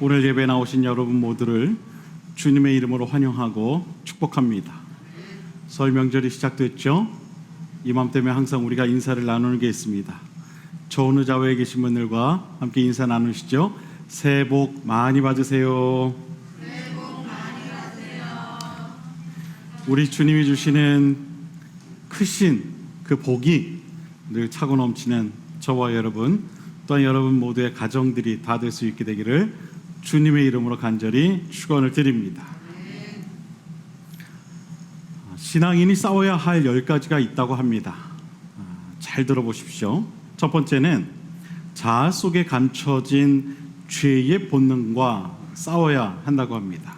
오늘 예배 나오신 여러분 모두를 주님의 이름으로 환영하고 축복합니다. 설 명절이 시작됐죠? 이맘때면 항상 우리가 인사를 나누는 게 있습니다. 좋은 의자에 계신 분들과 함께 인사 나누시죠. 새해 복 많이 받으세요. 새해 복 많이 받으세요. 우리 주님이 주시는 크신 그 복이 늘 차고 넘치는 저와 여러분, 또한 여러분 모두의 가정들이 다 될 수 있게 되기를 주님의 이름으로 간절히 축원을 드립니다. 신앙인이 싸워야 할 10가지가 있다고 합니다. 잘 들어보십시오. 첫 번째는 자아 속에 감춰진 죄의 본능과 싸워야 한다고 합니다.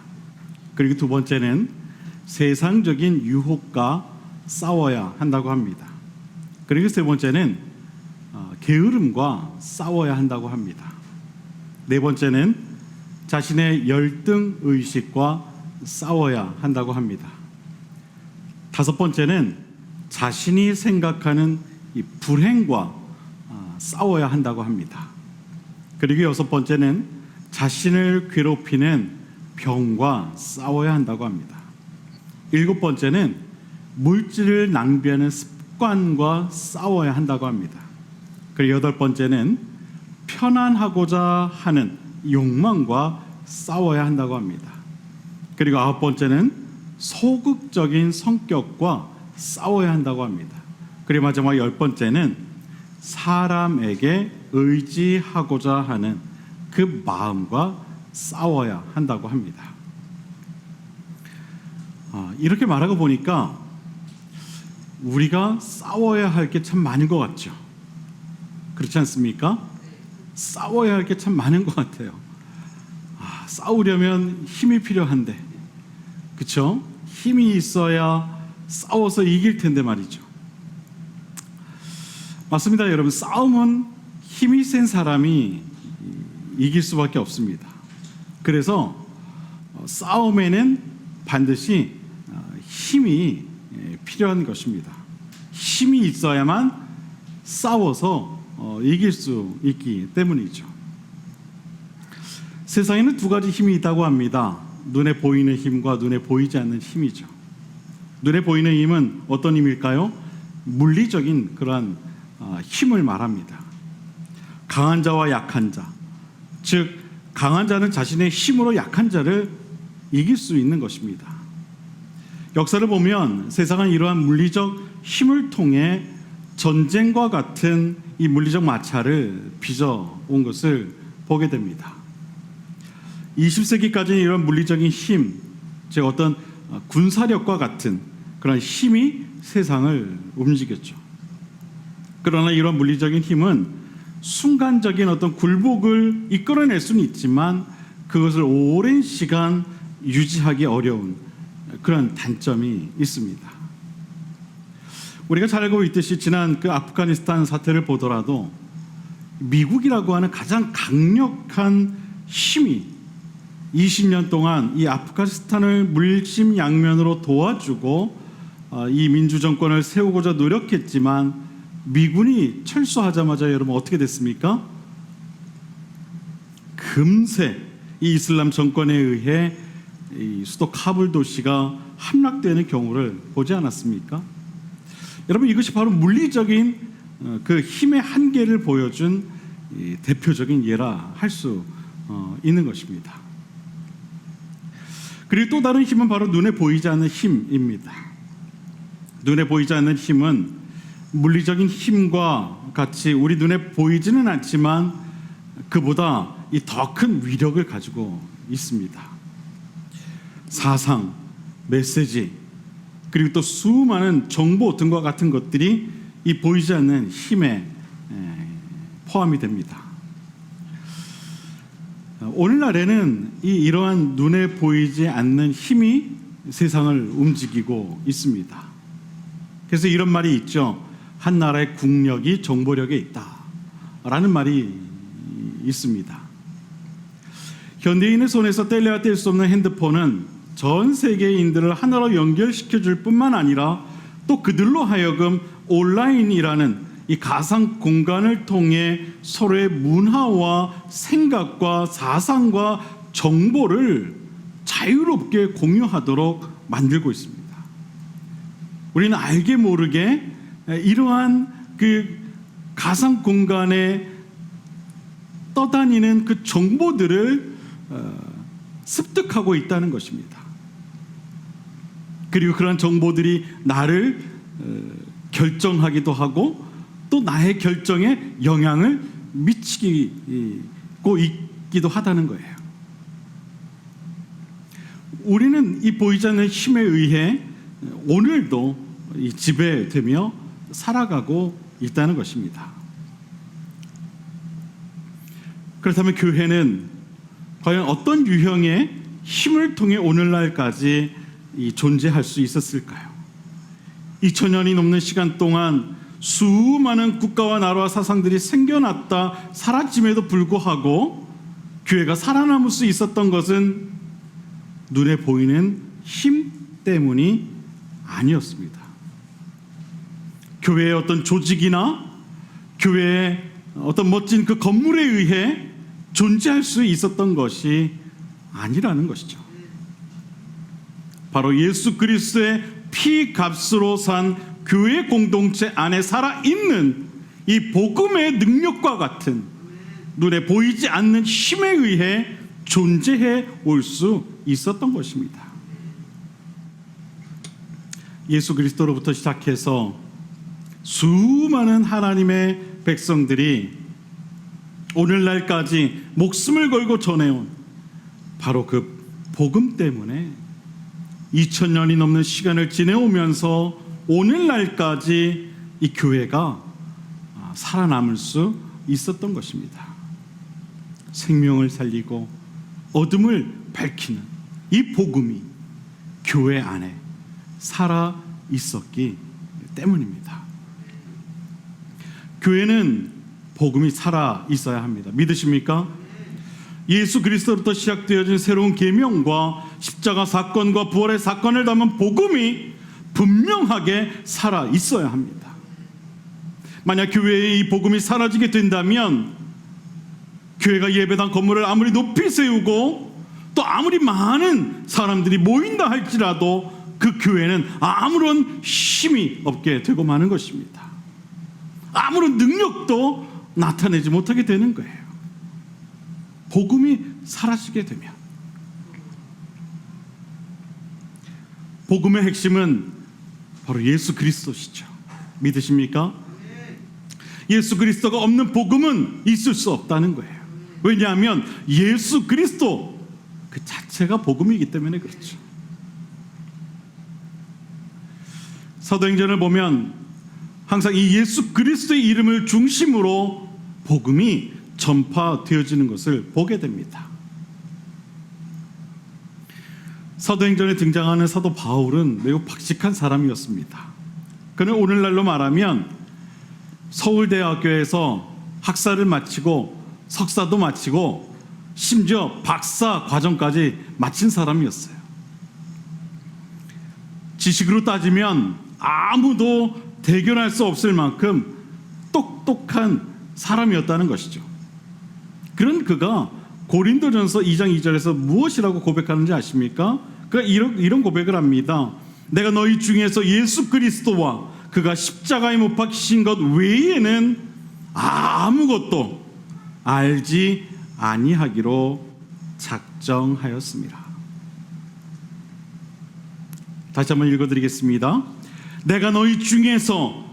그리고 두 번째는 세상적인 유혹과 싸워야 한다고 합니다. 그리고 세 번째는 게으름과 싸워야 한다고 합니다. 네 번째는 자신의 열등 의식과 싸워야 한다고 합니다. 다섯 번째는 자신이 생각하는 이 불행과 싸워야 한다고 합니다. 그리고 여섯 번째는 자신을 괴롭히는 병과 싸워야 한다고 합니다. 일곱 번째는 물질을 낭비하는 습관과 싸워야 한다고 합니다. 그리고 여덟 번째는 편안하고자 하는 욕망과 싸워야 한다고 합니다. 그리고 아홉 번째는 소극적인 성격과 싸워야 한다고 합니다. 그리고 마지막 열 번째는 사람에게 의지하고자 하는 그 마음과 싸워야 한다고 합니다. 이렇게 말하고 보니까 우리가 싸워야 할 게 참 많은 것 같죠. 그렇지 않습니까? 싸워야 할 게 참 많은 것 같아요. 싸우려면 힘이 필요한데, 그렇죠? 힘이 있어야 싸워서 이길 텐데 말이죠. 맞습니다, 여러분. 싸움은 힘이 센 사람이 이길 수밖에 없습니다. 그래서 싸움에는 반드시 힘이 필요한 것입니다. 힘이 있어야만 싸워서 이길 수 있기 때문이죠. 세상에는 두 가지 힘이 있다고 합니다. 눈에 보이는 힘과 눈에 보이지 않는 힘이죠. 눈에 보이는 힘은 어떤 힘일까요? 물리적인 그러한 힘을 말합니다. 강한 자와 약한 자, 즉 강한 자는 자신의 힘으로 약한 자를 이길 수 있는 것입니다. 역사를 보면 세상은 이러한 물리적 힘을 통해 전쟁과 같은 이 물리적 마찰을 빚어온 것을 보게 됩니다. 20세기까지는 이런 물리적인 힘, 즉 어떤 군사력과 같은 그런 힘이 세상을 움직였죠. 그러나 이런 물리적인 힘은 순간적인 어떤 굴복을 이끌어낼 수는 있지만 그것을 오랜 시간 유지하기 어려운 그런 단점이 있습니다. 우리가 잘 알고 있듯이 지난 그 아프가니스탄 사태를 보더라도 미국이라고 하는 가장 강력한 힘이 20년 동안 이 아프가니스탄을 물심양면으로 도와주고 이 민주정권을 세우고자 노력했지만 미군이 철수하자마자 여러분 어떻게 됐습니까? 금세 이 이슬람 정권에 의해 이 수도 카불 도시가 함락되는 경우를 보지 않았습니까? 여러분 이것이 바로 물리적인 그 힘의 한계를 보여준 대표적인 예라 할 수 있는 것입니다. 그리고 또 다른 힘은 바로 눈에 보이지 않는 힘입니다. 눈에 보이지 않는 힘은 물리적인 힘과 같이 우리 눈에 보이지는 않지만 그보다 이 더 큰 위력을 가지고 있습니다. 사상, 메시지, 그리고 또 수많은 정보 등과 같은 것들이 이 보이지 않는 힘에 포함이 됩니다. 오늘날에는 이러한 눈에 보이지 않는 힘이 세상을 움직이고 있습니다. 그래서 이런 말이 있죠. 한 나라의 국력이 정보력에 있다라는 말이 있습니다. 현대인의 손에서 뗄래야 뗄 수 없는 핸드폰은 전 세계인들을 하나로 연결시켜줄 뿐만 아니라 또 그들로 하여금 온라인이라는 이 가상 공간을 통해 서로의 문화와 생각과 사상과 정보를 자유롭게 공유하도록 만들고 있습니다. 우리는 알게 모르게 이러한 그 가상 공간에 떠다니는 그 정보들을 습득하고 있다는 것입니다. 그리고 그러한 정보들이 나를 결정하기도 하고 또 나의 결정에 영향을 미치고 있기도 하다는 거예요. 우리는 이 보이지 않는 힘에 의해 오늘도 지배되며 살아가고 있다는 것입니다. 그렇다면 교회는 과연 어떤 유형의 힘을 통해 오늘날까지 존재할 수 있었을까요? 2000년이 넘는 시간 동안 수많은 국가와 나라와 사상들이 생겨났다 사라짐에도 불구하고 교회가 살아남을 수 있었던 것은 눈에 보이는 힘 때문이 아니었습니다. 교회의 어떤 조직이나 교회의 어떤 멋진 그 건물에 의해 존재할 수 있었던 것이 아니라는 것이죠. 바로 예수 그리스도의 피값으로 산 교회 공동체 안에 살아있는 이 복음의 능력과 같은 눈에 보이지 않는 힘에 의해 존재해 올 수 있었던 것입니다. 예수 그리스도로부터 시작해서 수많은 하나님의 백성들이 오늘날까지 목숨을 걸고 전해온 바로 그 복음 때문에 2000년이 넘는 시간을 지내오면서 오늘날까지 이 교회가 살아남을 수 있었던 것입니다. 생명을 살리고 어둠을 밝히는 이 복음이 교회 안에 살아 있었기 때문입니다. 교회는 복음이 살아 있어야 합니다. 믿으십니까? 예수 그리스도로부터 시작되어진 새로운 계명과 십자가 사건과 부활의 사건을 담은 복음이 분명하게 살아 있어야 합니다. 만약 교회의 이 복음이 사라지게 된다면 교회가 예배당 건물을 아무리 높이 세우고 또 아무리 많은 사람들이 모인다 할지라도 그 교회는 아무런 힘이 없게 되고 마는 것입니다. 아무런 능력도 나타내지 못하게 되는 거예요. 복음이 사라지게 되면. 복음의 핵심은 바로 예수 그리스도시죠. 믿으십니까? 예수 그리스도가 없는 복음은 있을 수 없다는 거예요. 왜냐하면 예수 그리스도 그 자체가 복음이기 때문에 그렇죠. 사도행전을 보면 항상 이 예수 그리스도의 이름을 중심으로 복음이 전파되어지는 것을 보게 됩니다. 사도행전에 등장하는 사도 바울은 매우 박식한 사람이었습니다. 그는 오늘날로 말하면 서울대학교에서 학사를 마치고 석사도 마치고 심지어 박사 과정까지 마친 사람이었어요. 지식으로 따지면 아무도 대결할 수 없을 만큼 똑똑한 사람이었다는 것이죠. 그런 그가 고린도전서 2장 2절에서 무엇이라고 고백하는지 아십니까? 그가 이런 고백을 합니다. 내가 너희 중에서 예수 그리스도와 그가 십자가에 못 박히신 것 외에는 아무것도 알지 아니하기로 작정하였습니다. 다시 한번 읽어드리겠습니다. 내가 너희 중에서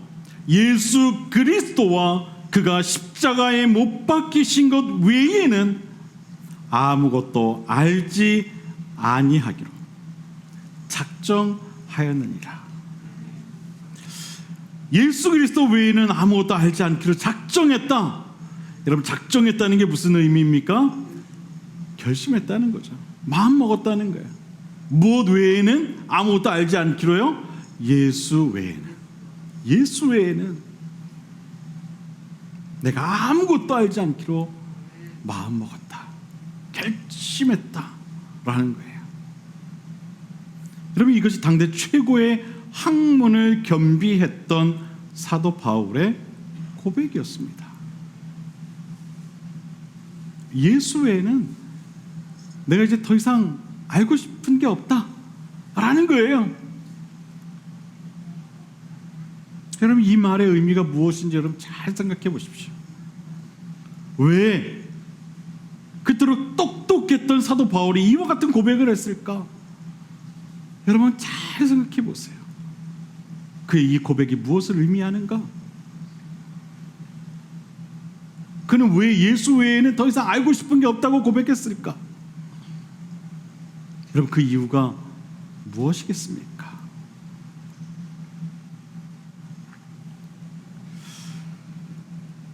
예수 그리스도와 그가 십자가에 못 박히신 것 외에는 아무것도 알지 아니하기로 작정하였느니라. 예수 그리스도 외에는 아무것도 알지 않기로 작정했다. 여러분, 작정했다는 게 무슨 의미입니까? 결심했다는 거죠. 마음 먹었다는 거예요. 무엇 외에는 아무것도 알지 않기로요? 예수 외에는 내가 아무것도 알지 않기로 마음 먹었다, 결심했다 라는 거예요. 여러분, 이것이 당대 최고의 학문을 겸비했던 사도 바울의 고백이었습니다. 예수 외에는 내가 이제 더 이상 알고 싶은 게 없다라는 거예요. 여러분, 이 말의 의미가 무엇인지 여러분 잘 생각해 보십시오. 왜 그토록 똑똑했던 사도 바울이 이와 같은 고백을 했을까? 여러분 잘 생각해 보세요. 그의 이 고백이 무엇을 의미하는가? 그는 왜 예수 외에는 더 이상 알고 싶은 게 없다고 고백했을까? 여러분, 그 이유가 무엇이겠습니까?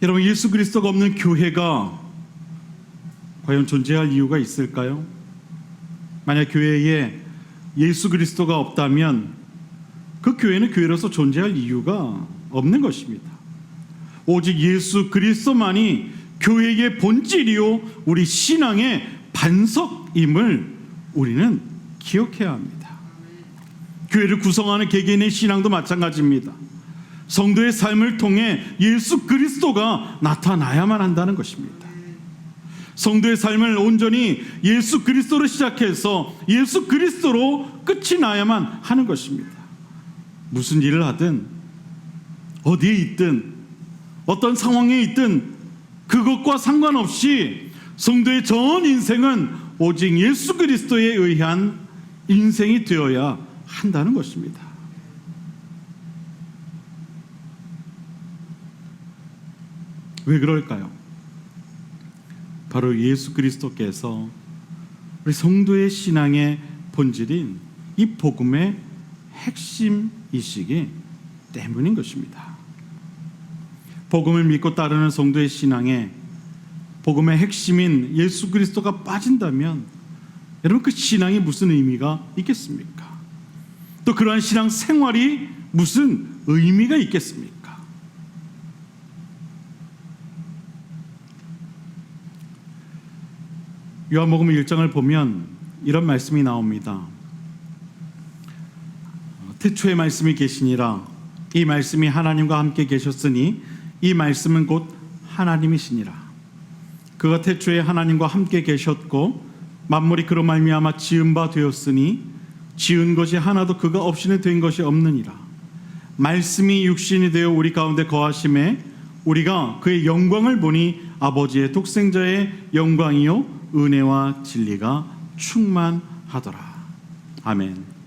여러분, 예수 그리스도가 없는 교회가 과연 존재할 이유가 있을까요? 만약 교회에 예수 그리스도가 없다면 그 교회는 교회로서 존재할 이유가 없는 것입니다. 오직 예수 그리스도만이 교회의 본질이요 우리 신앙의 반석임을 우리는 기억해야 합니다. 교회를 구성하는 개개인의 신앙도 마찬가지입니다. 성도의 삶을 통해 예수 그리스도가 나타나야만 한다는 것입니다. 성도의 삶을 온전히 예수 그리스도로 시작해서 예수 그리스도로 끝이 나야만 하는 것입니다. 무슨 일을 하든 어디에 있든 어떤 상황에 있든 그것과 상관없이 성도의 전 인생은 오직 예수 그리스도에 의한 인생이 되어야 한다는 것입니다. 왜 그럴까요? 바로 예수 그리스도께서 우리 성도의 신앙의 본질인 이 복음의 핵심이시기 때문인 것입니다. 복음을 믿고 따르는 성도의 신앙에 복음의 핵심인 예수 그리스도가 빠진다면 여러분, 그 신앙이 무슨 의미가 있겠습니까? 또 그러한 신앙 생활이 무슨 의미가 있겠습니까? 요한복음 1장을 보면 이런 말씀이 나옵니다. 태초에 말씀이 계시니라. 이 말씀이 하나님과 함께 계셨으니 이 말씀은 곧 하나님이시니라. 그가 태초에 하나님과 함께 계셨고 만물이 그로 말미암아 지은 바 되었으니 지은 것이 하나도 그가 없이는 된 것이 없느니라. 말씀이 육신이 되어 우리 가운데 거하심에 우리가 그의 영광을 보니 아버지의 독생자의 영광이요 은혜와 진리가 충만하더라. 아멘.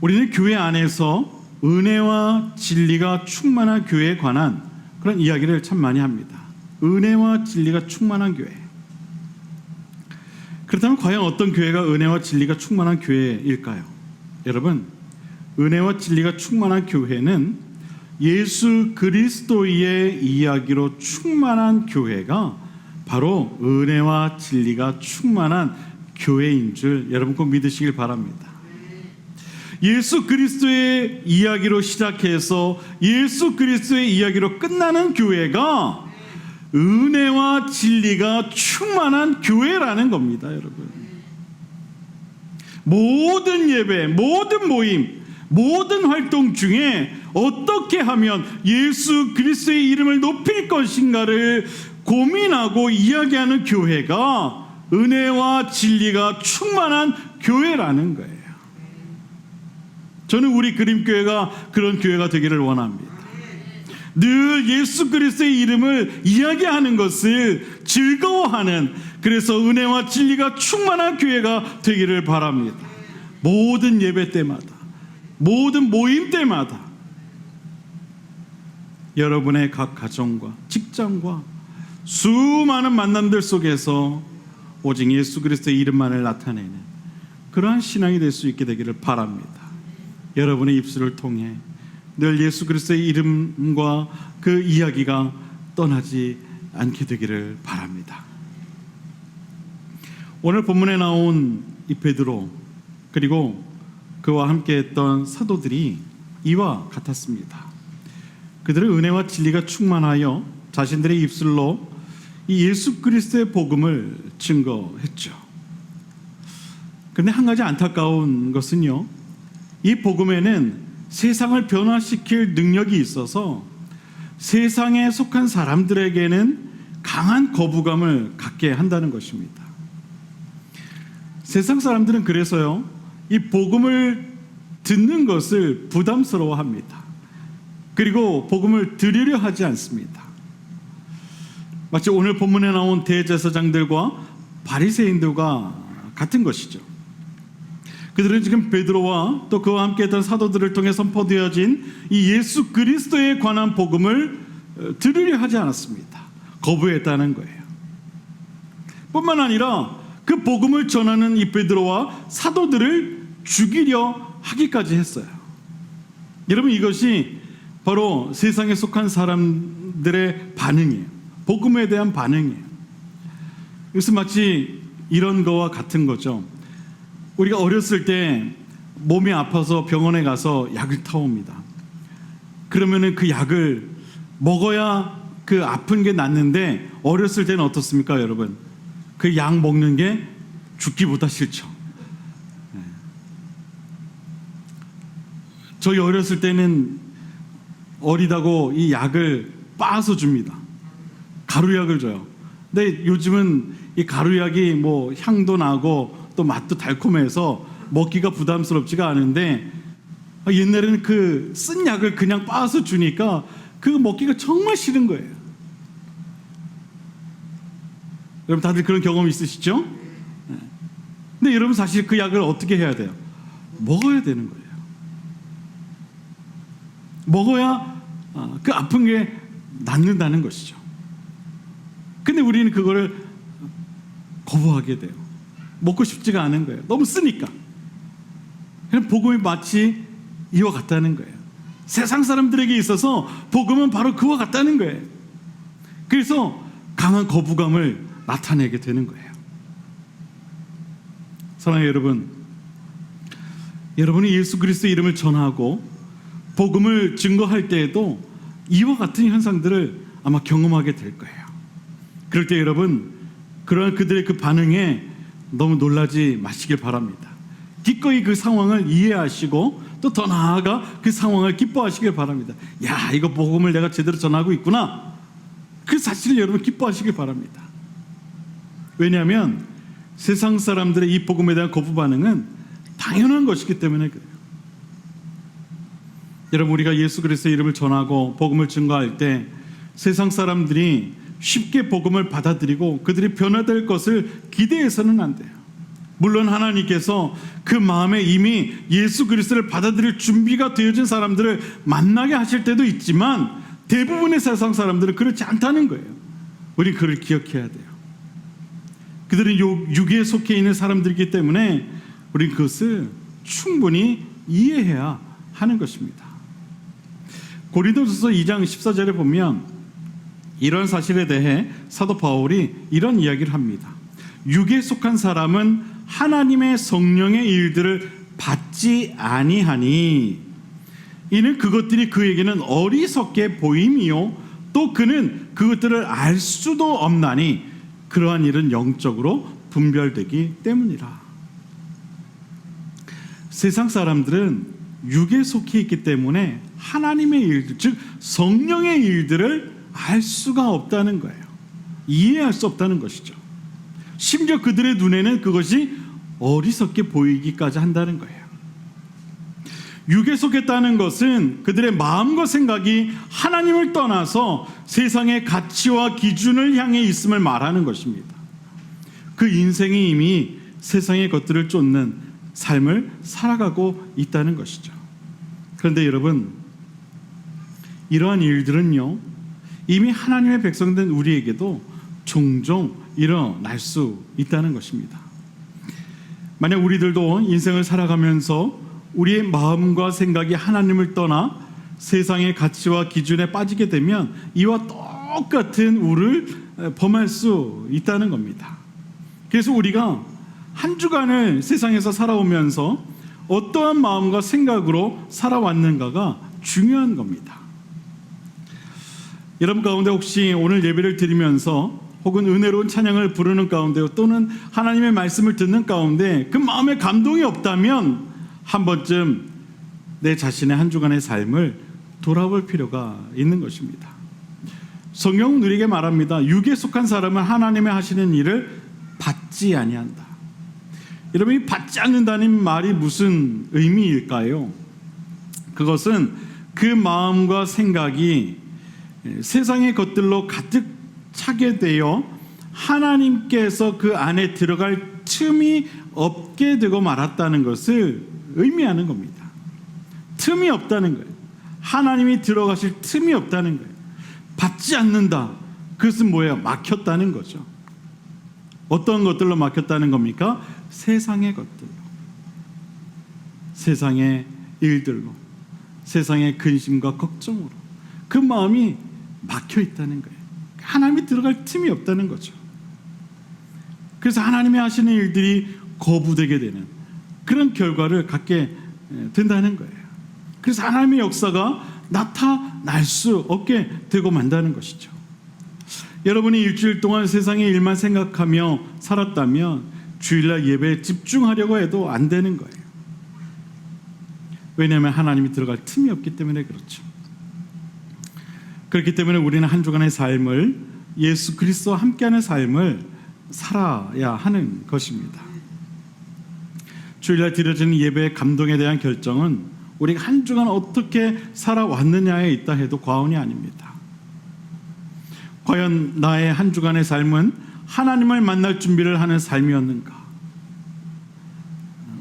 우리는 교회 안에서 은혜와 진리가 충만한 교회에 관한 그런 이야기를 참 많이 합니다. 은혜와 진리가 충만한 교회. 그렇다면 과연 어떤 교회가 은혜와 진리가 충만한 교회일까요? 여러분, 은혜와 진리가 충만한 교회는 예수 그리스도의 이야기로 충만한 교회가 바로 은혜와 진리가 충만한 교회인 줄 여러분 꼭 믿으시길 바랍니다. 예수 그리스도의 이야기로 시작해서 예수 그리스도의 이야기로 끝나는 교회가 은혜와 진리가 충만한 교회라는 겁니다, 여러분. 모든 예배, 모든 모임, 모든 활동 중에 어떻게 하면 예수 그리스도의 이름을 높일 것인가를 고민하고 이야기하는 교회가 은혜와 진리가 충만한 교회라는 거예요. 저는 우리 그림교회가 그런 교회가 되기를 원합니다. 늘 예수 그리스도의 이름을 이야기하는 것을 즐거워하는, 그래서 은혜와 진리가 충만한 교회가 되기를 바랍니다. 모든 예배 때마다, 모든 모임 때마다 여러분의 각 가정과 직장과 수많은 만남들 속에서 오직 예수 그리스도의 이름만을 나타내는 그러한 신앙이 될 수 있게 되기를 바랍니다. 여러분의 입술을 통해 늘 예수 그리스도의 이름과 그 이야기가 떠나지 않게 되기를 바랍니다. 오늘 본문에 나온 이 베드로 그리고 그와 함께 했던 사도들이 이와 같았습니다. 그들은 은혜와 진리가 충만하여 자신들의 입술로 이 예수 그리스도의 복음을 증거했죠. 그런데 한 가지 안타까운 것은요, 이 복음에는 세상을 변화시킬 능력이 있어서 세상에 속한 사람들에게는 강한 거부감을 갖게 한다는 것입니다. 세상 사람들은 그래서요, 이 복음을 듣는 것을 부담스러워합니다. 그리고 복음을 들으려 하지 않습니다. 마치 오늘 본문에 나온 대제사장들과 바리새인들과 같은 것이죠. 그들은 지금 베드로와 또 그와 함께 했던 사도들을 통해 선포되어진 이 예수 그리스도에 관한 복음을 들으려 하지 않았습니다. 거부했다는 거예요. 뿐만 아니라 그 복음을 전하는 이 베드로와 사도들을 죽이려 하기까지 했어요. 여러분, 이것이 바로 세상에 속한 사람들의 반응이에요. 복음에 대한 반응이에요. 이것은 마치 이런 거와 같은 거죠. 우리가 어렸을 때 몸이 아파서 병원에 가서 약을 타옵니다. 그러면은 그 약을 먹어야 그 아픈 게 낫는데, 어렸을 때는 어떻습니까, 여러분? 그 약 먹는 게 죽기보다 싫죠. 저희 어렸을 때는 어리다고 이 약을 빻아서 줍니다. 가루약을 줘요. 근데 요즘은 이 가루약이 뭐 향도 나고 또 맛도 달콤해서 먹기가 부담스럽지가 않은데, 옛날에는 그 쓴 약을 그냥 빻아서 주니까 그거 먹기가 정말 싫은 거예요. 여러분 다들 그런 경험 있으시죠? 근데 여러분 사실 그 약을 어떻게 해야 돼요? 먹어야 되는 거예요. 먹어야 그 아픈 게 낫는다는 것이죠. 근데 우리는 그거를 거부하게 돼요. 먹고 싶지가 않은 거예요. 너무 쓰니까. 그냥 복음이 마치 이와 같다는 거예요. 세상 사람들에게 있어서 복음은 바로 그와 같다는 거예요. 그래서 강한 거부감을 나타내게 되는 거예요. 사랑하는 여러분, 여러분이 예수 그리스도의 이름을 전하고 복음을 증거할 때에도 이와 같은 현상들을 아마 경험하게 될 거예요. 그럴 때 여러분, 그러한 그들의 그 반응에 너무 놀라지 마시길 바랍니다. 기꺼이 그 상황을 이해하시고 또 더 나아가 그 상황을 기뻐하시길 바랍니다. 야, 이거 복음을 내가 제대로 전하고 있구나. 그 사실을 여러분 기뻐하시길 바랍니다. 왜냐하면 세상 사람들의 이 복음에 대한 거부 반응은 당연한 것이기 때문에 그래요. 여러분, 우리가 예수 그리스도의 이름을 전하고 복음을 증거할 때 세상 사람들이 쉽게 복음을 받아들이고 그들이 변화될 것을 기대해서는 안 돼요. 물론 하나님께서 그 마음에 이미 예수 그리스도를 받아들일 준비가 되어진 사람들을 만나게 하실 때도 있지만, 대부분의 세상 사람들은 그렇지 않다는 거예요. 우리 그걸 기억해야 돼요. 그들은 육에 속해 있는 사람들이기 때문에 우리는 그것을 충분히 이해해야 하는 것입니다. 고린도전서 2장 14절에 보면 이런 사실에 대해 사도 바울이 이런 이야기를 합니다. 육에 속한 사람은 하나님의 성령의 일들을 받지 아니하니 이는 그것들이 그에게는 어리석게 보임이요 또 그는 그것들을 알 수도 없나니 그러한 일은 영적으로 분별되기 때문이라. 세상 사람들은 육에 속해 있기 때문에 하나님의 일들, 즉 성령의 일들을 알 수가 없다는 거예요. 이해할 수 없다는 것이죠. 심지어 그들의 눈에는 그것이 어리석게 보이기까지 한다는 거예요. 육에 속했다는 것은 그들의 마음과 생각이 하나님을 떠나서 세상의 가치와 기준을 향해 있음을 말하는 것입니다. 그 인생이 이미 세상의 것들을 쫓는 삶을 살아가고 있다는 것이죠. 그런데 여러분, 이러한 일들은요, 이미 하나님의 백성된 우리에게도 종종 일어날 수 있다는 것입니다. 만약 우리들도 인생을 살아가면서 우리의 마음과 생각이 하나님을 떠나 세상의 가치와 기준에 빠지게 되면 이와 똑같은 우를 범할 수 있다는 겁니다. 그래서 우리가 한 주간을 세상에서 살아오면서 어떠한 마음과 생각으로 살아왔는가가 중요한 겁니다. 여러분 가운데 혹시 오늘 예배를 드리면서 혹은 은혜로운 찬양을 부르는 가운데 또는 하나님의 말씀을 듣는 가운데 그 마음에 감동이 없다면 한 번쯤 내 자신의 한 주간의 삶을 돌아볼 필요가 있는 것입니다. 성경은 우리에게 말합니다. 육에 속한 사람은 하나님의 하시는 일을 받지 아니한다. 여러분, 이 받지 않는다는 말이 무슨 의미일까요? 그것은 그 마음과 생각이 세상의 것들로 가득 차게 되어 하나님께서 그 안에 들어갈 틈이 없게 되고 말았다는 것을 의미하는 겁니다. 틈이 없다는 거예요. 하나님이 들어가실 틈이 없다는 거예요. 받지 않는다. 그것은 뭐예요? 막혔다는 거죠. 어떤 것들로 막혔다는 겁니까? 세상의 것들로, 세상의 일들로, 세상의 근심과 걱정으로 그 마음이 막혀 있다는 거예요. 하나님이 들어갈 틈이 없다는 거죠. 그래서 하나님이 하시는 일들이 거부되게 되는 그런 결과를 갖게 된다는 거예요. 그래서 하나님의 역사가 나타날 수 없게 되고 만다는 것이죠. 여러분이 일주일 동안 세상의 일만 생각하며 살았다면 주일날 예배에 집중하려고 해도 안 되는 거예요. 왜냐하면 하나님이 들어갈 틈이 없기 때문에 그렇죠. 그렇기 때문에 우리는 한 주간의 삶을, 예수 그리스도와 함께하는 삶을 살아야 하는 것입니다. 주일날 드려지는 예배의 감동에 대한 결정은 우리가 한 주간 어떻게 살아왔느냐에 있다 해도 과언이 아닙니다. 과연 나의 한 주간의 삶은 하나님을 만날 준비를 하는 삶이었는가?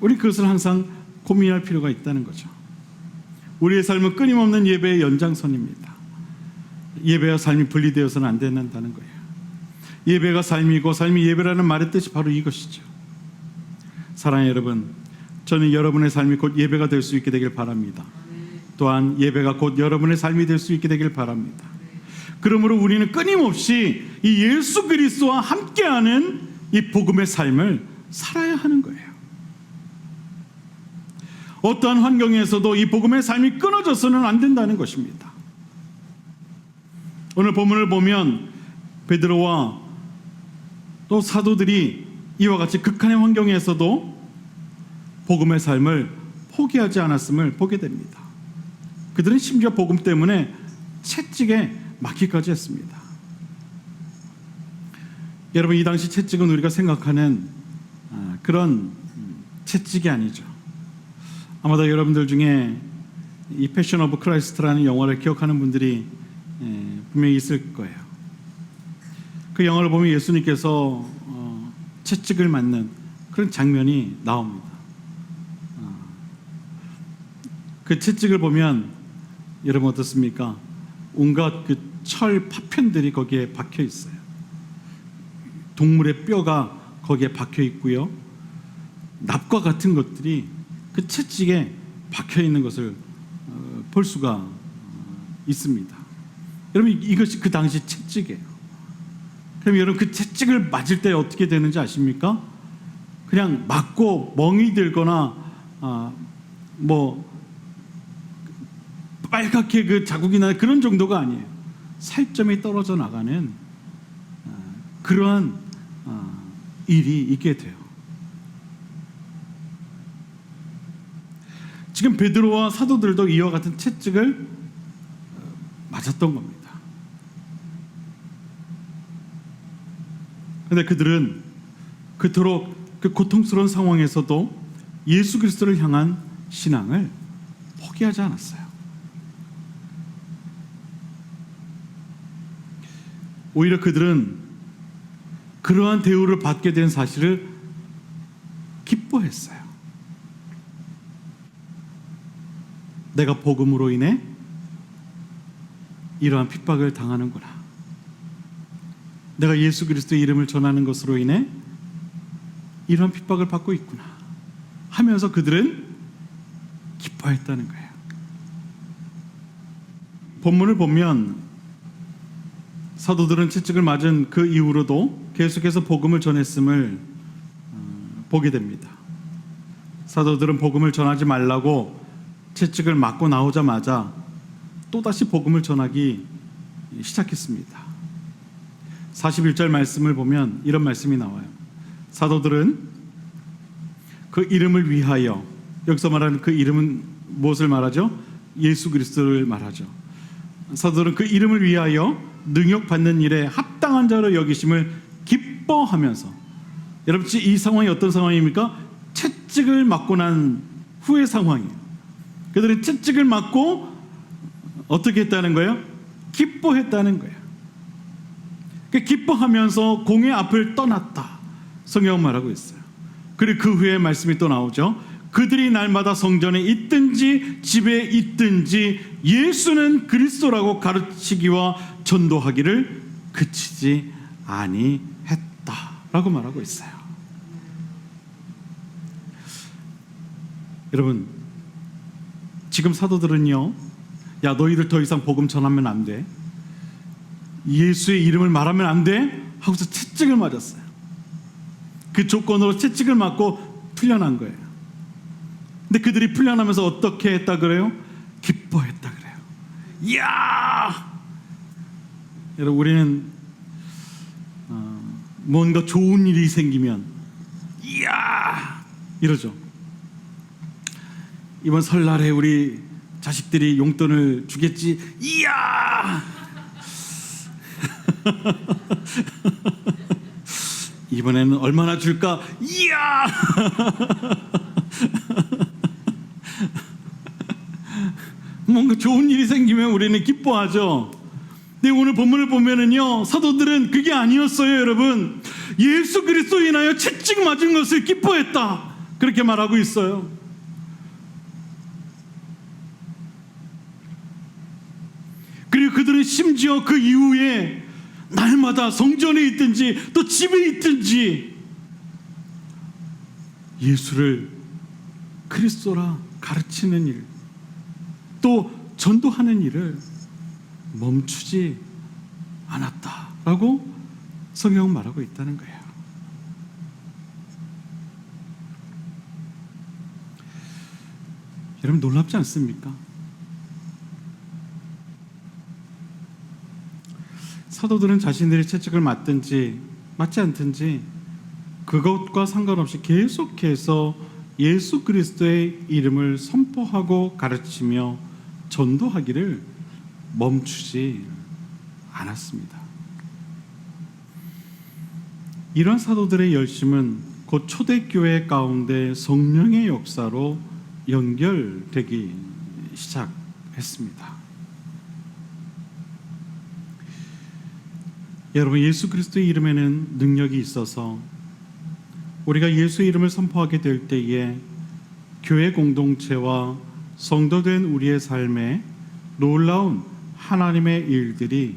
우리 그것을 항상 고민할 필요가 있다는 거죠. 우리의 삶은 끊임없는 예배의 연장선입니다. 예배와 삶이 분리되어서는 안 된다는 거예요. 예배가 삶이고 삶이 예배라는 말의 뜻이 바로 이것이죠. 사랑하는 여러분, 저는 여러분의 삶이 곧 예배가 될 수 있게 되길 바랍니다. 또한 예배가 곧 여러분의 삶이 될 수 있게 되길 바랍니다. 그러므로 우리는 끊임없이 이 예수 그리스도와 함께하는 이 복음의 삶을 살아야 하는 거예요. 어떠한 환경에서도 이 복음의 삶이 끊어져서는 안 된다는 것입니다. 오늘 본문을 보면 베드로와 또 사도들이 이와 같이 극한의 환경에서도 복음의 삶을 포기하지 않았음을 보게 됩니다. 그들은 심지어 복음 때문에 채찍에 맞기까지 했습니다. 여러분, 이 당시 채찍은 우리가 생각하는 그런 채찍이 아니죠. 아마도 여러분들 중에 이 패션 오브 크라이스트라는 영화를 기억하는 분들이 분명히 있을 거예요. 그 영화를 보면 예수님께서 채찍을 맞는 그런 장면이 나옵니다. 그 채찍을 보면 여러분 어떻습니까? 온갖 그 철 파편들이 거기에 박혀 있어요. 동물의 뼈가 거기에 박혀 있고요. 납과 같은 것들이 그 채찍에 박혀 있는 것을 볼 수가 있습니다. 여러분, 이것이 그 당시 채찍이에요. 그럼 여러분, 그 채찍을 맞을 때 어떻게 되는지 아십니까? 그냥 맞고 멍이 들거나 뭐 빨갛게 그 자국이 나는 그런 정도가 아니에요. 살점이 떨어져 나가는 그러한 일이 있게 돼요. 지금 베드로와 사도들도 이와 같은 채찍을 맞았던 겁니다. 그런데 그들은 그토록 그 고통스러운 상황에서도 예수 그리스도를 향한 신앙을 포기하지 않았어요. 오히려 그들은 그러한 대우를 받게 된 사실을 기뻐했어요. 내가 복음으로 인해 이러한 핍박을 당하는구나. 내가 예수 그리스도의 이름을 전하는 것으로 인해 이러한 핍박을 받고 있구나 하면서 그들은 기뻐했다는 거예요. 본문을 보면 사도들은 채찍을 맞은 그 이후로도 계속해서 복음을 전했음을 보게 됩니다. 사도들은 복음을 전하지 말라고 채찍을 맞고 나오자마자 또다시 복음을 전하기 시작했습니다. 41절 말씀을 보면 이런 말씀이 나와요. 사도들은 그 이름을 위하여, 여기서 말하는 그 이름은 무엇을 말하죠? 예수 그리스도를 말하죠. 사도들은 그 이름을 위하여 능욕받는 일에 합당한 자로 여기심을 기뻐하면서, 여러분 이 상황이 어떤 상황입니까? 채찍을 맞고 난 후의 상황이에요. 그들은 채찍을 맞고 어떻게 했다는 거예요? 기뻐했다는 거예요. 기뻐하면서 공의 앞을 떠났다, 성경은 말하고 있어요. 그리고 그 후에 말씀이 또 나오죠. 그들이 날마다 성전에 있든지 집에 있든지 예수는 그리스도라고 가르치기와 전도하기를 그치지 아니했다라고 말하고 있어요. 여러분, 지금 사도들은요, 야 너희들 더 이상 복음 전하면 안 돼, 예수의 이름을 말하면 안 돼 하고서 채찍을 맞았어요. 그 조건으로 채찍을 맞고 풀려난 거예요. 근데 그들이 풀려나면서 어떻게 했다 그래요? 기뻐했다 그래요. 이야! 여러분, 우리는 뭔가 좋은 일이 생기면 이야! 이러죠. 이번 설날에 우리 자식들이 용돈을 주겠지. 이야! 이번에는 얼마나 줄까? 이야! 뭔가 좋은 일이 생기면 우리는 기뻐하죠. 근데 오늘 본문을 보면은요, 사도들은 그게 아니었어요. 여러분, 예수 그리스도로 인하여 채찍 맞은 것을 기뻐했다, 그렇게 말하고 있어요. 그리고 그들은 심지어 그 이후에 날마다 성전에 있든지 또 집에 있든지 예수를 그리스도라 가르치는 일, 또 전도하는 일을 멈추지 않았다라고 성경은 말하고 있다는 거예요. 여러분, 놀랍지 않습니까? 사도들은 자신들이 채찍을 맞든지 맞지 않든지 그것과 상관없이 계속해서 예수 그리스도의 이름을 선포하고 가르치며 전도하기를 멈추지 않았습니다. 이런 사도들의 열심은 곧 초대교회 가운데 성령의 역사로 연결되기 시작했습니다. 여러분, 예수 그리스도의 이름에는 능력이 있어서 우리가 예수의 이름을 선포하게 될 때에 교회 공동체와 성도된 우리의 삶에 놀라운 하나님의 일들이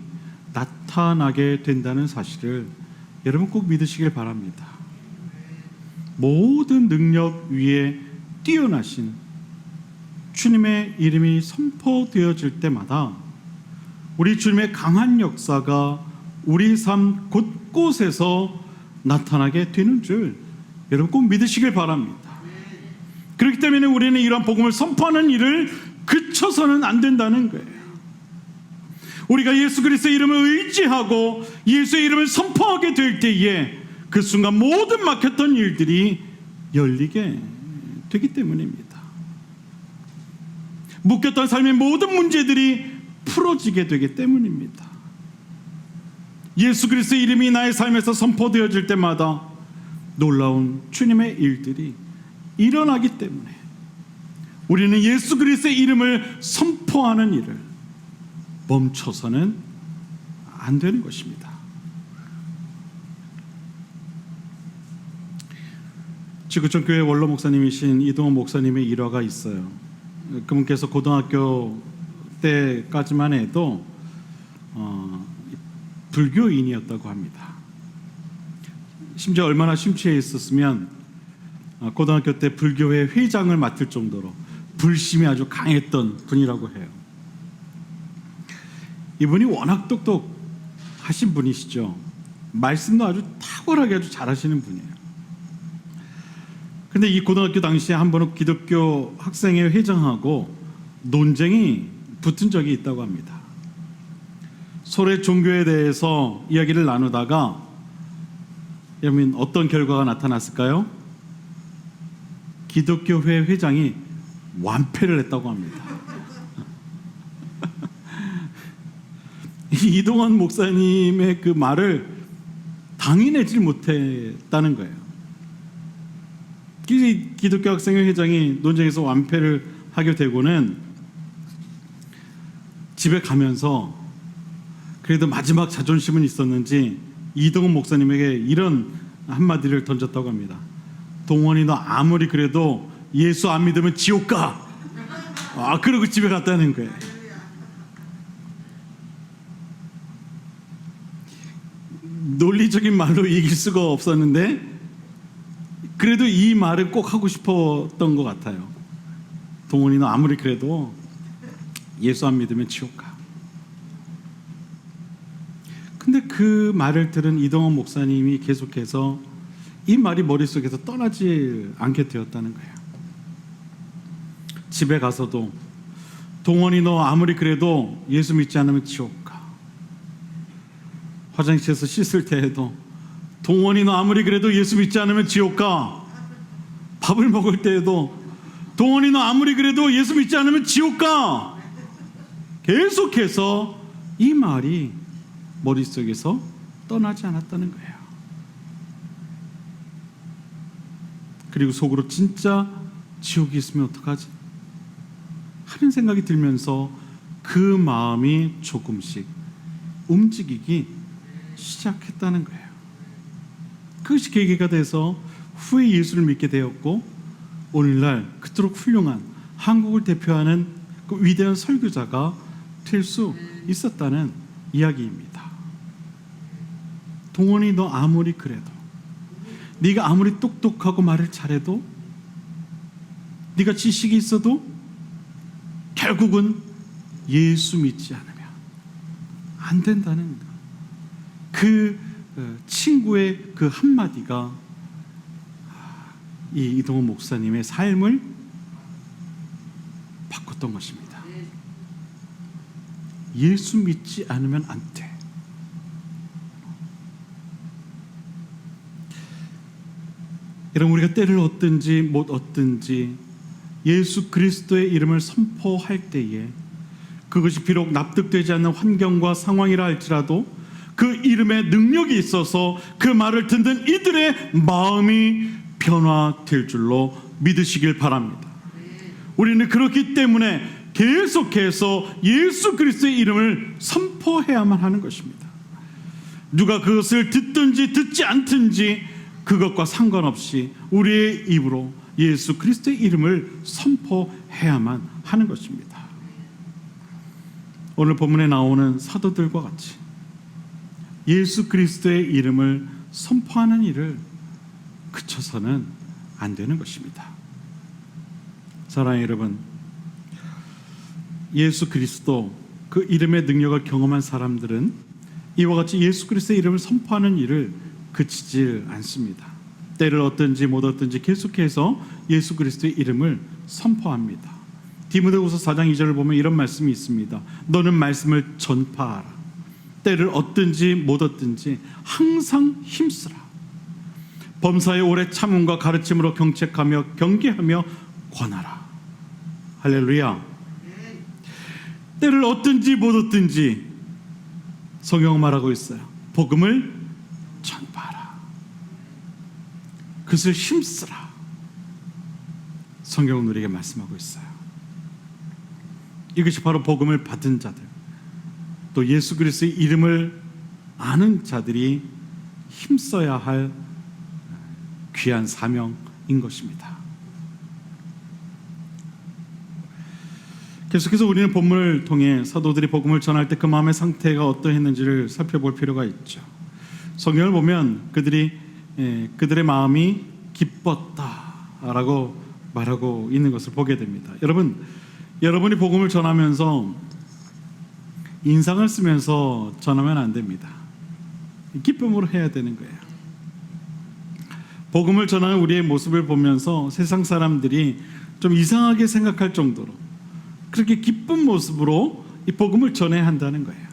나타나게 된다는 사실을 여러분 꼭 믿으시길 바랍니다. 모든 능력 위에 뛰어나신 주님의 이름이 선포되어질 때마다 우리 주님의 강한 역사가 우리 삶 곳곳에서 나타나게 되는 줄 여러분 꼭 믿으시길 바랍니다. 그렇기 때문에 우리는 이러한 복음을 선포하는 일을 그쳐서는 안 된다는 거예요. 우리가 예수 그리스도의 이름을 의지하고 예수의 이름을 선포하게 될 때에 그 순간 모든 막혔던 일들이 열리게 되기 때문입니다. 묶였던 삶의 모든 문제들이 풀어지게 되기 때문입니다. 예수 그리스도의 이름이 나의 삶에서 선포되어질 때마다 놀라운 주님의 일들이 일어나기 때문에 우리는 예수 그리스도의 이름을 선포하는 일을 멈춰서는 안 되는 것입니다. 지구촌 교회 원로 목사님이신 이동원 목사님의 일화가 있어요. 그분께서 고등학교 때까지만 해도 불교인이었다고 합니다. 심지어 얼마나 심취해 있었으면 고등학교 때 불교회 회장을 맡을 정도로 불심이 아주 강했던 분이라고 해요. 이분이 워낙 똑똑하신 분이시죠. 말씀도 아주 탁월하게 아주 잘하시는 분이에요. 근데 이 고등학교 당시에 한 번은 기독교 학생회 회장하고 논쟁이 붙은 적이 있다고 합니다. 서로의 종교에 대해서 이야기를 나누다가 여러분 어떤 결과가 나타났을까요? 기독교회 회장이 완패를 했다고 합니다. 이동원 목사님의 그 말을 당해내질 못했다는 거예요. 기독교 학생회 회장이 논쟁에서 완패를 하게 되고는 집에 가면서 그래도 마지막 자존심은 있었는지 이동원 목사님에게 이런 한마디를 던졌다고 합니다. 동원이 너 아무리 그래도 예수 안 믿으면 지옥 가. 그러고 집에 갔다는 거예요. 논리적인 말로 이길 수가 없었는데 그래도 이 말을 꼭 하고 싶었던 것 같아요. 동원이 너 아무리 그래도 예수 안 믿으면 지옥 가. 근데 그 말을 들은 이동원 목사님이 계속해서 이 말이 머릿속에서 떠나지 않게 되었다는 거예요. 집에 가서도 동원이 너 아무리 그래도 예수 믿지 않으면 지옥 가. 화장실에서 씻을 때에도 동원이 너 아무리 그래도 예수 믿지 않으면 지옥 가. 밥을 먹을 때에도 동원이 너 아무리 그래도 예수 믿지 않으면 지옥 가. 계속해서 이 말이 머릿속에서 떠나지 않았다는 거예요. 그리고 속으로 진짜 지옥이 있으면 어떡하지? 하는 생각이 들면서 그 마음이 조금씩 움직이기 시작했다는 거예요. 그것이 계기가 돼서 후에 예수를 믿게 되었고 오늘날 그토록 훌륭한 한국을 대표하는 그 위대한 설교자가 될 수 있었다는 이야기입니다. 동원이 너 아무리 그래도, 네가 아무리 똑똑하고 말을 잘해도, 네가 지식이 있어도 결국은 예수 믿지 않으면 안 된다는 그 친구의 그 한마디가 이 이동원 목사님의 삶을 바꿨던 것입니다. 예수 믿지 않으면 안 돼. 여러분, 우리가 때를 얻든지 못 얻든지 예수 그리스도의 이름을 선포할 때에 그것이 비록 납득되지 않는 환경과 상황이라 할지라도 그 이름에 능력이 있어서 그 말을 듣는 이들의 마음이 변화될 줄로 믿으시길 바랍니다. 우리는 그렇기 때문에 계속해서 예수 그리스도의 이름을 선포해야만 하는 것입니다. 누가 그것을 듣든지 듣지 않든지 그것과 상관없이 우리의 입으로 예수 그리스도의 이름을 선포해야만 하는 것입니다. 오늘 본문에 나오는 사도들과 같이 예수 그리스도의 이름을 선포하는 일을 그쳐서는 안 되는 것입니다. 사랑하는 여러분, 예수 그리스도 그 이름의 능력을 경험한 사람들은 이와 같이 예수 그리스도의 이름을 선포하는 일을 그치질 않습니다. 때를 얻든지 못 얻든지 계속해서 예수 그리스도의 이름을 선포합니다. 디모데후서 4장 2절을 보면 이런 말씀이 있습니다. 너는 말씀을 전파하라. 때를 얻든지 못 얻든지 항상 힘쓰라. 범사의 오래 참음과 가르침으로 경책하며 경계하며 권하라. 할렐루야. 때를 얻든지 못 얻든지 성경은 말하고 있어요. 복음을 전파하라. 그것을 힘쓰라. 성경은 우리에게 말씀하고 있어요. 이것이 바로 복음을 받은 자들, 또 예수 그리스도의 이름을 아는 자들이 힘써야 할 귀한 사명인 것입니다. 계속해서 우리는 본문을 통해 사도들이 복음을 전할 때 그 마음의 상태가 어떠했는지를 살펴볼 필요가 있죠. 성경을 보면 그들의 마음이 기뻤다라고 말하고 있는 것을 보게 됩니다. 여러분이 복음을 전하면서 인상을 쓰면서 전하면 안 됩니다. 기쁨으로 해야 되는 거예요. 복음을 전하는 우리의 모습을 보면서 세상 사람들이 좀 이상하게 생각할 정도로 그렇게 기쁜 모습으로 이 복음을 전해야 한다는 거예요.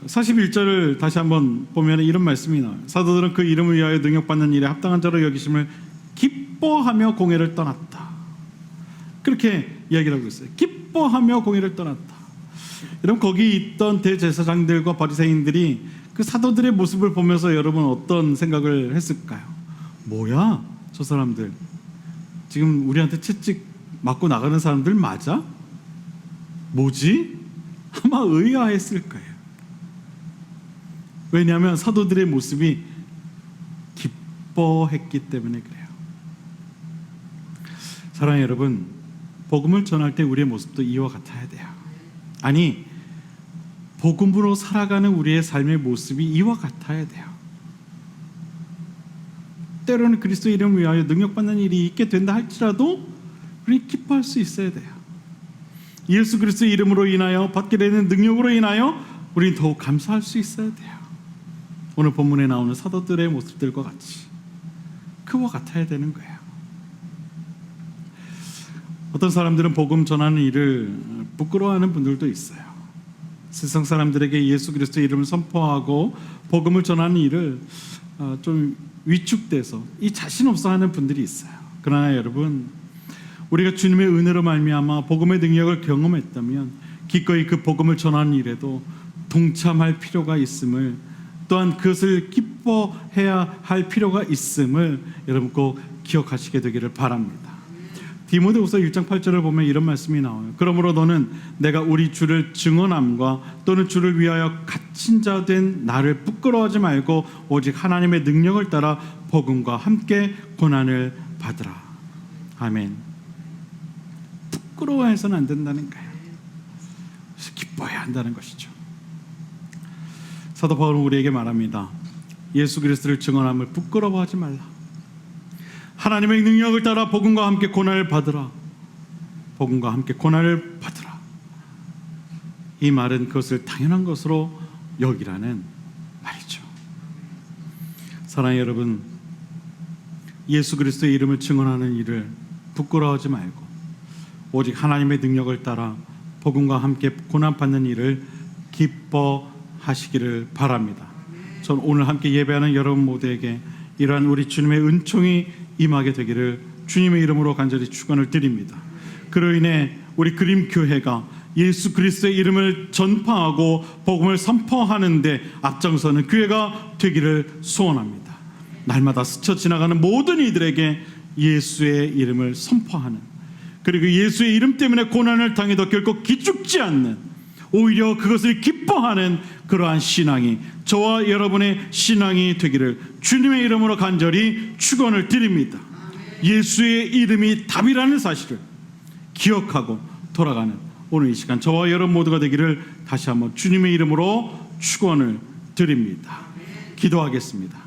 41절을 다시 한번 보면 이런 말씀이 나와요. 사도들은 그 이름을 위하여 능력받는 일에 합당한 자로 여기심을 기뻐하며 공회를 떠났다. 그렇게 이야기를 하고 있어요. 기뻐하며 공회를 떠났다. 여러분, 거기 있던 대제사장들과 바리새인들이 그 사도들의 모습을 보면서 여러분 어떤 생각을 했을까요? 뭐야, 저 사람들 지금 우리한테 채찍 맞고 나가는 사람들 맞아? 뭐지? 아마 의아했을 거예요. 왜냐하면 사도들의 모습이 기뻐했기 때문에 그래요. 사랑하는 여러분, 복음을 전할 때 우리의 모습도 이와 같아야 돼요. 아니, 복음으로 살아가는 우리의 삶의 모습이 이와 같아야 돼요. 때로는 그리스도의 이름을 위하여 능력받는 일이 있게 된다 할지라도 우리는 기뻐할 수 있어야 돼요. 예수 그리스도의 이름으로 인하여 받게 되는 능력으로 인하여 우리는 더욱 감사할 수 있어야 돼요. 오늘 본문에 나오는 사도들의 모습들과 같이 그와 같아야 되는 거예요. 어떤 사람들은 복음 전하는 일을 부끄러워하는 분들도 있어요. 세상 사람들에게 예수 그리스도의 이름을 선포하고 복음을 전하는 일을 좀 위축돼서 이 자신 없어 하는 분들이 있어요. 그러나 여러분, 우리가 주님의 은혜로 말미암아 복음의 능력을 경험했다면 기꺼이 그 복음을 전하는 일에도 동참할 필요가 있음을, 또한 그것을 기뻐해야 할 필요가 있음을 여러분 꼭 기억하시게 되기를 바랍니다. 디모데후서 1장 8절을 보면 이런 말씀이 나와요. 그러므로 너는 내가 우리 주를 증언함과 또는 주를 위하여 갇힌 자 된 나를 부끄러워하지 말고 오직 하나님의 능력을 따라 복음과 함께 고난을 받으라. 아멘. 부끄러워해서는 안 된다는 거예요. 기뻐해야 한다는 것이죠. 사도 바울은 우리에게 말합니다. 예수 그리스도를 증언함을 부끄러워하지 말라. 하나님의 능력을 따라 복음과 함께 고난을 받으라. 복음과 함께 고난을 받으라. 이 말은 그것을 당연한 것으로 여기라는 말이죠. 사랑하는 여러분, 예수 그리스도의 이름을 증언하는 일을 부끄러워하지 말고 오직 하나님의 능력을 따라 복음과 함께 고난받는 일을 기뻐하시기를 바랍니다. 전 오늘 함께 예배하는 여러분 모두에게 이러한 우리 주님의 은총이 임하게 되기를 주님의 이름으로 간절히 축원을 드립니다. 그로 인해 우리 그림교회가 예수 그리스도의 이름을 전파하고 복음을 선포하는 데 앞장서는 교회가 되기를 소원합니다. 날마다 스쳐 지나가는 모든 이들에게 예수의 이름을 선포하는, 그리고 예수의 이름 때문에 고난을 당해도 결코 기죽지 않는, 오히려 그것을 기뻐하는 그러한 신앙이 저와 여러분의 신앙이 되기를 주님의 이름으로 간절히 축원을 드립니다. 예수의 이름이 답이라는 사실을 기억하고 돌아가는 오늘 이 시간 저와 여러분 모두가 되기를 다시 한번 주님의 이름으로 축원을 드립니다. 기도하겠습니다.